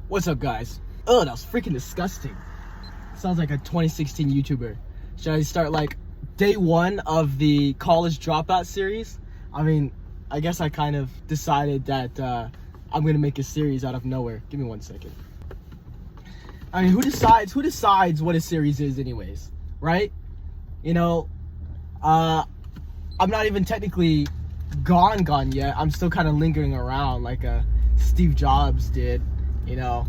What's up, guys? Oh, that was freaking disgusting. Sounds like a 2016 YouTuber. Should I start like day one of the college dropout series? I mean, I guess I kind of decided that I'm gonna make a series out of nowhere. Give me 1 second. I mean, who decides what a series is anyways, right? You know, I'm not even technically gone yet. I'm still kind of lingering around like Steve Jobs did, you know.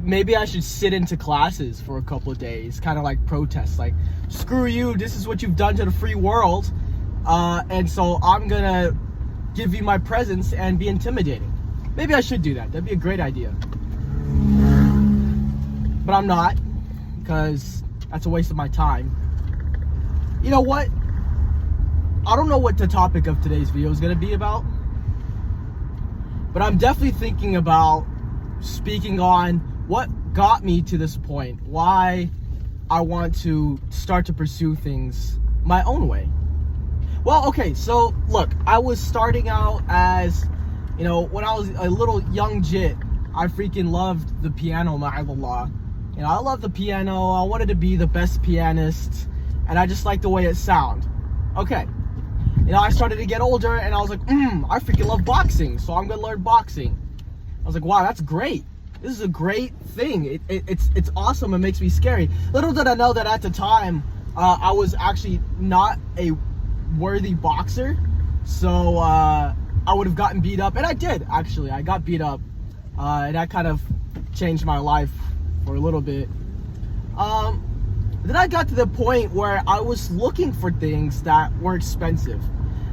Maybe I should sit into classes for a couple of days, kind of like protest, like, screw you, this is what you've done to the free world, and so I'm gonna give you my presence and be intimidating. Maybe I should do that. That'd be a great idea. But I'm not, because that's a waste of my time. You know what? I don't know what the topic of today's video is going to be about, but I'm definitely thinking about speaking on what got me to this point, why I want to start to pursue things my own way. Well, okay, so look, I was starting out as, you know, when I was a little young jit, I freaking loved the piano, ma'alallah. You know, I love the piano, I wanted to be the best pianist, and I just liked the way it sounded. Okay. You know, I started to get older, and I was like, I freaking love boxing, so I'm gonna learn boxing. I was like, wow, that's great. This is a great thing. It's awesome. It makes me scary. Little did I know that at the time, I was actually not a worthy boxer, so I would have gotten beat up, and I did, actually. I got beat up, and that kind of changed my life for a little bit. Then I got to the point where I was looking for things that were expensive.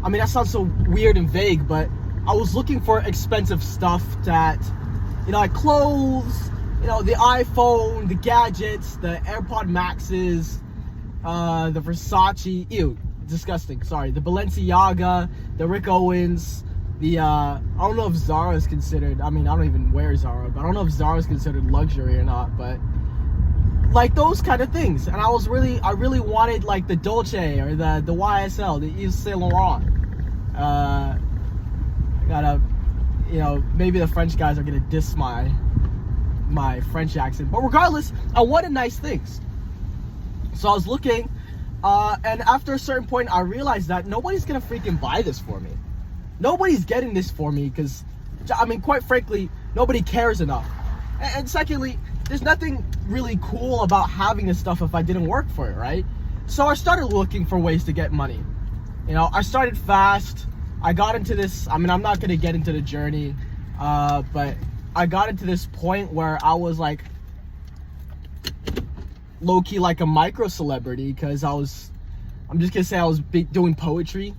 I mean, that sounds so weird and vague, but I was looking for expensive stuff that, you know, like clothes, you know, the iPhone, the gadgets, the AirPod Maxes, the Versace, ew, disgusting, sorry, the Balenciaga, the Rick Owens, the, I don't know if Zara is considered, I mean, I don't even wear Zara, but I don't know if Zara is considered luxury or not, but like those kind of things. And I really wanted like the Dolce or the YSL, the Yves Saint Laurent. I gotta, you know, maybe the French guys are gonna diss my French accent, but regardless, I wanted nice things. So I was looking, and after a certain point, I realized that nobody's gonna freaking buy this for me. Nobody's getting this for me because, I mean, quite frankly, nobody cares enough. And secondly, there's nothing really cool about having this stuff if I didn't work for it, right? So I started looking for ways to get money. You know, I started fast. I got into this, I mean, I'm not gonna get into the journey, but I got into this point where I was like, low-key like a micro celebrity, because I'm just gonna say I was doing poetry.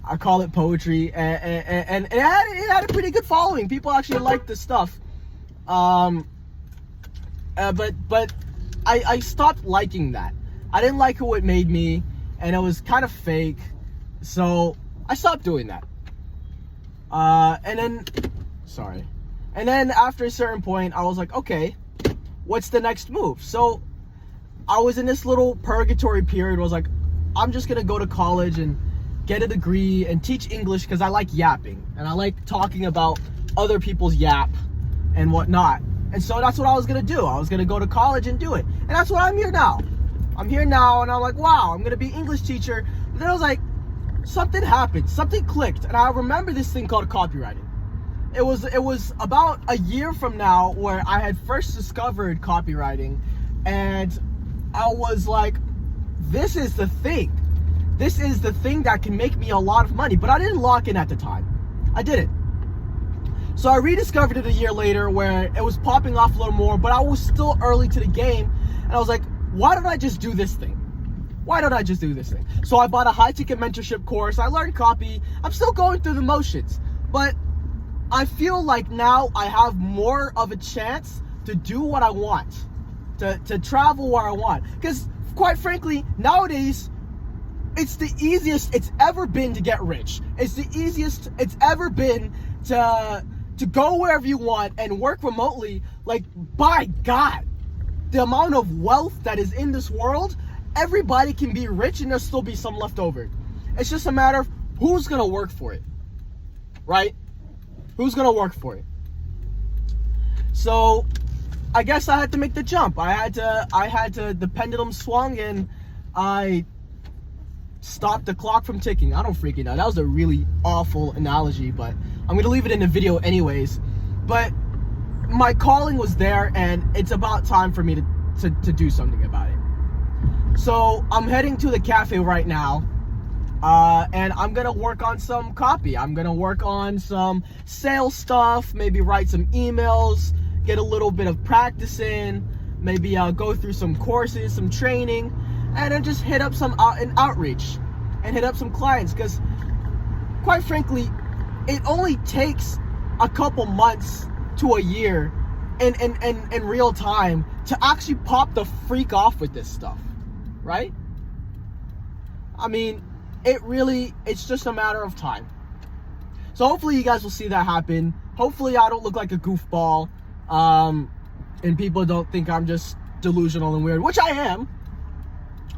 I call it poetry, and it had a pretty good following. People actually liked the stuff. But I stopped liking that. I didn't like who it made me, and it was kind of fake, so I stopped doing that. And then after a certain point, I was like, okay, what's the next move? So I was in this little purgatory period. I was like, I'm just gonna go to college and get a degree and teach English because I like yapping and I like talking about other people's yap and whatnot. And so that's what I was gonna do. I was gonna go to college and do it. And that's what I'm here now. I'm here now, and I'm like, wow, I'm gonna be English teacher. But then I was like, something happened, something clicked, and I remember this thing called copywriting. It was about a year from now where I had first discovered copywriting, and I was like, this is the thing. This is the thing that can make me a lot of money. But I didn't lock in at the time. I didn't. So I rediscovered it a year later where it was popping off a little more, but I was still early to the game. And I was like, why don't I just do this thing? Why don't I just do this thing? So I bought a high-ticket mentorship course. I learned copy. I'm still going through the motions. But I feel like now I have more of a chance to do what I want. To travel where I want. Because, quite frankly, nowadays, it's the easiest it's ever been to get rich. It's the easiest it's ever been to go wherever you want and work remotely. Like, by God, the amount of wealth that is in this world, everybody can be rich and there'll still be some left over. It's just a matter of who's gonna work for it, right? Who's gonna work for it? So I guess I had to make the jump. I had to, the pendulum swung and I stopped the clock from ticking. I don't freaking know. That was a really awful analogy, but I'm going to leave it in the video anyways. But my calling was there, and it's about time for me to do something about it. So I'm heading to the cafe right now, and I'm going to work on some copy. I'm going to work on some sales stuff, maybe write some emails, get a little bit of practice in, maybe go through some courses, some training, and then just hit up some outreach and hit up some clients, because quite frankly, it only takes a couple months to a year in real time to actually pop the freak off with this stuff, right? I mean, it's just a matter of time. So hopefully you guys will see that happen. Hopefully I don't look like a goofball, and people don't think I'm just delusional and weird, which I am.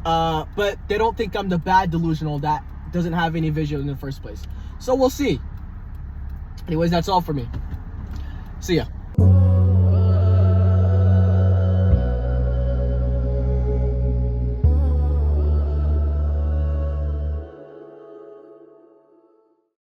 But they don't think I'm the bad delusional that doesn't have any vision in the first place. So we'll see. Anyways, that's all for me. See ya.